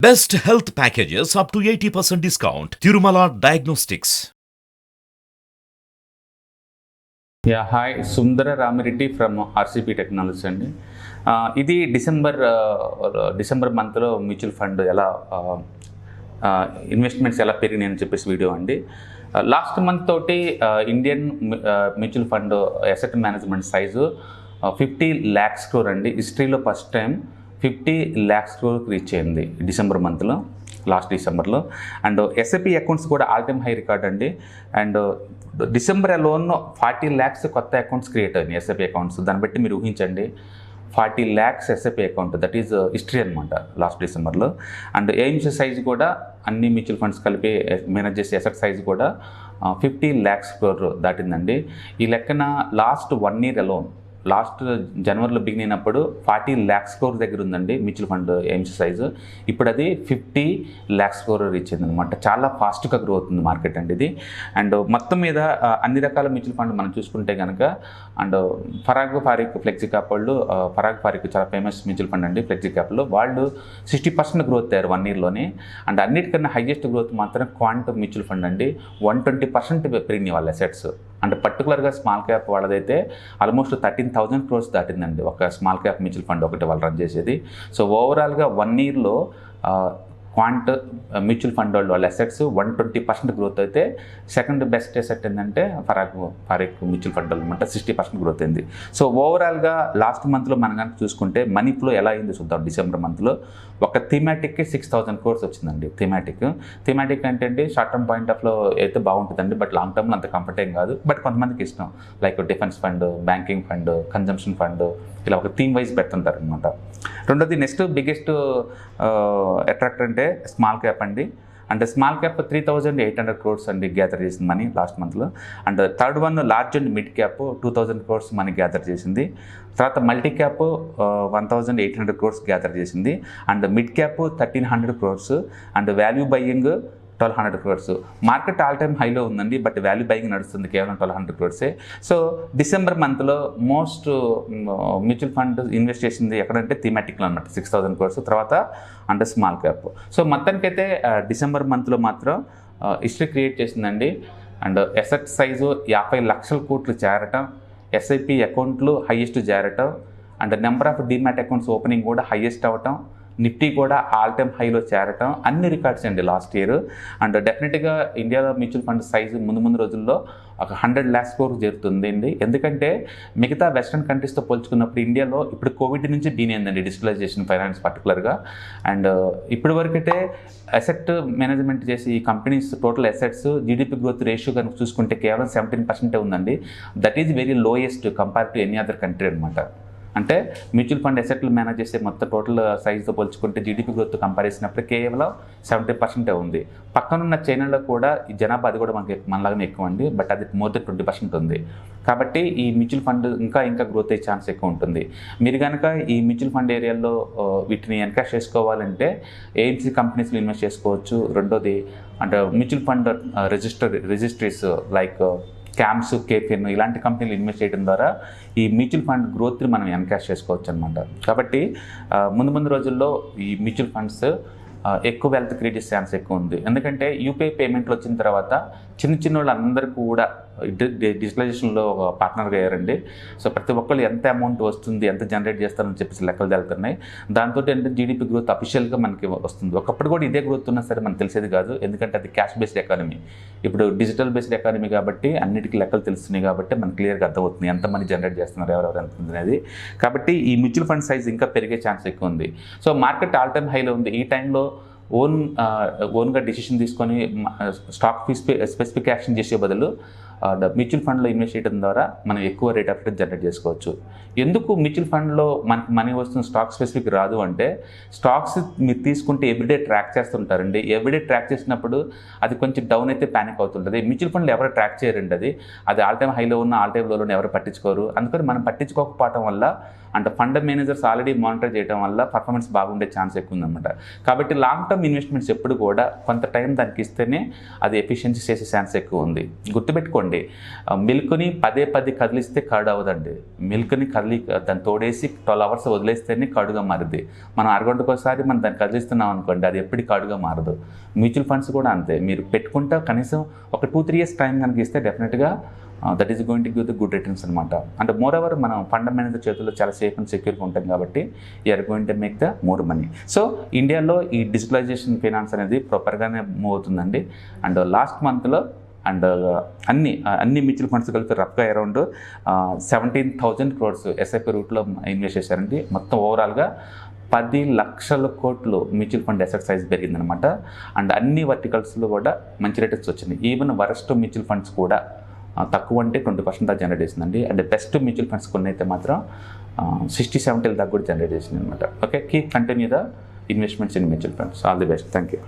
Best health packages up to 80% discount. Tirumala Diagnostics. Yeah hi Sundara Ramireddy from RCP technologies అండి. ఇది December మంత్లో mutual fund ఎలా investments ఎలా పెరిగినాయి అని చెప్పేసి వీడియో అండి. లాస్ట్ మంత్ తోటి Indian mutual fund asset management size 50 lakhs crore అండి. హిస్టరీలో first time 50 lakhs crore reach అయింది డిసెంబర్ మంత్లో, లాస్ట్ డిసెంబర్లో. అండ్ ఎస్ఐపి అకౌంట్స్ కూడా ఆల్ టైమ్ హై రికార్డ్ అండి. అండ్ డిసెంబర్ అలోన్ 40 lakhs కొత్త అకౌంట్స్ క్రియేట్ అయినాయి, ఎస్ఐపి అకౌంట్స్. దాన్ని బట్టి మీరు ఊహించండి, 40 lakhs SIP account, that is history అనమాట లాస్ట్ డిసెంబర్లో. అండ్ ఎయిమ్స్ సైజ్ కూడా అన్ని మ్యూచువల్ ఫండ్స్ కలిపి మేనేజ్ చేసే అసెట్ సైజ్ కూడా 50 lakhs crore దాటిందండి. ఈ లెక్కన లాస్ట్ 1 year అలోన్, లాస్ట్ జనవరిలో బిగిన్ అయినప్పుడు 40 lakhs crore దగ్గర ఉందండి మ్యూచువల్ ఫండ్ ఎయిమ్స్ సైజు. ఇప్పుడు అది 50 lakhs crore రీచ్ అయింది అనమాట. చాలా ఫాస్ట్గా గ్రో అవుతుంది మార్కెట్ అండి ఇది. అండ్ మొత్తం మీద అన్ని రకాల మ్యూచువల్ ఫండ్ మనం చూసుకుంటే కనుక, అండ్ ఫరాగ్ ఫ్లెక్సీ క్యాప్ వాళ్ళు, ఫరాగ్ చాలా ఫేమస్ మ్యూచువల్ ఫండ్ అండి ఫ్లెక్సీ క్యాప్లో. వాళ్ళు 60% గ్రోత్ అయ్యారు 1 yearలోనే. అండ్ అన్నిటికన్నా హైయెస్ట్ గ్రోత్ మాత్రం క్వాంటమ్ మ్యూచువల్ ఫండ్ అండి. 120% పెరిగినాయి వాళ్ళ అసెట్స్. అంటే పర్టికులర్గా స్మాల్ క్యాప్ వాళ్ళదైతే ఆల్మోస్ట్ 13,000 crores దాటిందండి ఒక స్మాల్ క్యాప్ మ్యూచువల్ ఫండ్ ఒకటి వాళ్ళు రన్ చేసేది. సో ఓవరాల్గా 1 yearలో క్వాంట్ మ్యూచువల్ ఫండ్ వాళ్ళ అసెట్స్ 120% గ్రోత్ అయితే, సెకండ్ బెస్ట్ అసెట్ ఏంటంటే ఫరాగ్ మ్యూచువల్ ఫండ్ అనమాట, 60% గ్రోత్ అయింది. సో ఓవరాల్గా లాస్ట్ మంత్లో మనం కనుక చూసుకుంటే మనీ ఫ్లో ఎలా అయింది చూద్దాం. డిసెంబర్ మంత్లో ఒక థీమాటిక్కి 6,000 crores వచ్చిందండి. థీమాటిక్ అంటే అండి షార్ట్ టర్మ్ పాయింట్ ఆఫ్లో అయితే బాగుంటుందండి, బట్ లాంగ్ టర్మ్లో అంత కంఫర్ట్ ఏం కాదు. బట్ కొంతమందికి ఇష్టం, like defence fund, banking fund, consumption fund, ఇలా ఒక థీమ్ వైజ్ పెడుతుంటారు అనమాట. రెండోది నెక్స్ట్ బిగ్గెస్ట్ అట్రాక్టర్ అంటే స్మాల్ క్యాప్ అండి. అండ్ స్మాల్ క్యాప్ 3,800 crores అండి గ్యాదర్ చేసింది మనీ లాస్ట్ మంత్లో. And third one large and mid cap 2,000 crores money gather చేసింది. తర్వాత మల్టీ క్యాప్ 1,800 crores గ్యాదర్ చేసింది. And mid cap 1,300 crores. And value buying 1,200 crores. Market all time హైలో ఉందండి, but value buying నడుస్తుంది కేవలం 1,200 crores. So December మంత్లో most mutual fund invest చేసింది ఎక్కడంటే థీమాటిక్లో అనమాట, 6,000 crores. తర్వాత అంటే స్మాల్ క్యాప్. సో మొత్తానికైతే డిసెంబర్ మంత్లో మాత్రం హిస్టరీ క్రియేట్ చేసిందండి. అండ్ అసెట్ సైజు 50 లక్షల కోట్లు చేరటం, ఎస్ఐపి అకౌంట్లు హైయెస్ట్ చేరటం, and number of demat accounts opening కూడా హైయెస్ట్ అవ్వటం, నిఫ్టీ కూడా ఆల్ టైమ్ హైలో చేరటం, అన్ని రికార్డ్స్ అండి లాస్ట్ ఇయర్. అండ్ డెఫినెట్గా ఇండియాలో మ్యూచువల్ ఫండ్ సైజు ముందు రోజుల్లో ఒక 100 lakhs crore చేరుతుంది అండి. ఎందుకంటే మిగతా వెస్ట్రన్ కంట్రీస్తో పోల్చుకున్నప్పుడు ఇండియాలో ఇప్పుడు కోవిడ్ నుంచి బీనైందండి డిజిటలైజేషన్ ఫైనాన్స్ పర్టికులర్గా. అండ్ ఇప్పటి వరకైతే అసెట్ మేనేజ్మెంట్ చేసి ఈ companies total assets GDP growth ratio కనుక చూసుకుంటే కేవలం 17% ఉందండి. That is very lowest compare to any other country అనమాట. అంటే మ్యూచువల్ ఫండ్ అసెట్లు మేనేజ్ చేసే మొత్తం టోటల్ సైజ్తో పోల్చుకుంటే జీడిపి గ్రోత్ కంపేర్ చేసినప్పుడు కేవలం 70% ఉంది. పక్కనున్న చైనాలో కూడా ఈ జనాభా అది కూడా మనలాగానే ఎక్కువ అండి, బట్ అది మోర్ దెన్ 20% ఉంది. కాబట్టి ఈ మ్యూచువల్ ఫండ్ ఇంకా గ్రోత్ అయ్యే ఛాన్స్ ఎక్కువ ఉంటుంది. మీరు కనుక ఈ మ్యూచువల్ ఫండ్ ఏరియాలో వీటిని ఎన్కాష్ చేసుకోవాలంటే ఏఎంసీ కంపెనీస్లో ఇన్వెస్ట్ చేసుకోవచ్చు. రెండోది అంటే mutual fund registries like cams, caffeine ఇలాంటి కంపెనీలు ఇన్వెస్ట్ చేయడం ద్వారా ఈ మ్యూచువల్ ఫండ్ గ్రోత్ని మనం ఎన్కాష్ చేసుకోవచ్చు అనమాట. కాబట్టి ముందు రోజుల్లో ఈ మ్యూచువల్ ఫండ్స్ ఎక్కువ వెల్త్ క్రియేట్ చేసే ఛాన్స్ ఎక్కువ ఉంది. ఎందుకంటే యూపీఐ పేమెంట్లు వచ్చిన తర్వాత చిన్న వాళ్ళందరూ కూడా డిజిటలైజేషన్లో పార్ట్నర్గా అయ్యారండి. సో ప్రతి ఒక్కళ్ళు ఎంత అమౌంట్ వస్తుంది, ఎంత జనరేట్ చేస్తారని చెప్పేసి లెక్కలు తెలుతున్నాయి. దాంతో అంటే జీడిపి గ్రోత్ అఫీషియల్గా మనకి వస్తుంది. ఒకప్పుడు కూడా ఇదే గ్రోత్ ఉన్నా సరే మనకు తెలిసేది కాదు, ఎందుకంటే అది క్యాష్ బేస్డ్ ఎకానమీ. ఇప్పుడు డిజిటల్ బేస్డ్ ఎకానమీ కాబట్టి అన్నిటికీ లెక్కలు తెలుస్తున్నాయి, కాబట్టి మనకు క్లియర్గా అర్థమవుతుంది ఎంత మనీ జనరేట్ చేస్తున్నారు, ఎవరెవరు ఎంత అనేది. కాబట్టి ఈ మ్యూచువల్ ఫండ్ సైజ్ ఇంకా పెరిగే ఛాన్స్ ఎక్కువ ఉంది. సో మార్కెట్ ఆల్ టైమ్ హైలో ఉంది. ఈ టైంలో ఓన్గా డిసిషన్ తీసుకొని స్టాక్ స్పెసిఫిక్ యాక్షన్ చేసే బదులు మ్యూచువల్ ఫండ్లో ఇన్వెస్ట్ చేయడం ద్వారా మనం ఎక్కువ రేట్ ఆఫ్ రిటర్న్ జనరేట్ చేసుకోవచ్చు. ఎందుకు మ్యూచువల్ ఫండ్లో మనకి మనీ వస్తున్న స్టాక్ స్పెసిఫిక్ రాదు అంటే, స్టాక్స్ మీరు తీసుకుంటే ఎవ్రీడే ట్రాక్ చేస్తుంటారండి. ఎవ్రీడే ట్రాక్ చేసినప్పుడు అది కొంచెం డౌన్ అయితే ప్యానిక్ అవుతుంటుంది. మ్యూచువల్ ఫండ్లో ఎవరు ట్రాక్ చేయరండి, అది ఆల్ టైమ్ హైలో ఉన్న ఆల్ టైమ్ లోలో ఎవరు పట్టించుకోరు. అందుకని మనం పట్టించుకోకపోవడం వల్ల అంటే ఫండ్ మేనేజర్స్ ఆల్రెడీ మానిటర్ చేయడం వల్ల పర్ఫార్మెన్స్ బాగుండే ఛాన్స్ ఎక్కువ ఉందన్నమాట. కాబట్టి లాంగ్ టర్మ్ ఇన్వెస్ట్మెంట్స్ ఎప్పుడు కూడా కొంత టైం దానికి ఇస్తేనే అది ఎఫిషియన్సీ చేసే ఛాన్స్ ఎక్కువ ఉంది. గుర్తుపెట్టుకోండి, మిల్క్ని పదే కదిలిస్తే కర్డ్ అవ్వదండి. మిల్క్ని దాన్ని తోడేసి 12 hours వదిలేస్తేనే కర్డ్గా మారుద్ది. మనం అరగంటకోసారి మనం దాన్ని కదిలిస్తున్నాం అనుకోండి, అది ఎప్పటికీ కర్డ్గా మారదు. మ్యూచువల్ ఫండ్స్ కూడా అంతే. మీరు పెట్టుకుంటే కనీసం ఒక 2-3 years టైం కనుక ఇస్తే డెఫినెట్గా that is going to give the good returns అనమాట. అంటే మోర్ ఓవర్ మనం ఫండ్ మేనేజర్ చేతుల్లో చాలా సేఫ్ అండ్ సెక్యూర్గా ఉంటాం కాబట్టి you are going to make the more money. So ఇండియాలో ఈ డిజిటలైజేషన్ ఫైనాన్స్ అనేది ప్రాపర్గానే మూవ్ అవుతుందండి. అండ్ లాస్ట్ మంత్లో అండ్ అన్ని మ్యూచువల్ ఫండ్స్ కలిపి రఫ్గా అరౌండ్ 17,000 crores ఎస్ఐపి రూట్లో ఇన్వెస్ట్ చేశారండి. మొత్తం ఓవరాల్గా 10 లక్షల కోట్లు మ్యూచువల్ ఫండ్ అసెట్ సైజ్ పెరిగిందనమాట. అండ్ అన్ని వర్టికల్స్లో కూడా మంచి రిటర్న్స్ వచ్చింది. ఈవెన్ వరస్ట్ మ్యూచువల్ ఫండ్స్ కూడా తక్కువ అంటే 20% దాకా జనరేట్ చేసిందండి. అండ్ బెస్ట్ మ్యూచువల్ ఫండ్స్ కొన్ని అయితే మాత్రం 60-70 దాకా కూడా జనరేట్ చేసింది అనమాట. Okay, keep continue the investments in mutual funds. All the best. Thank you.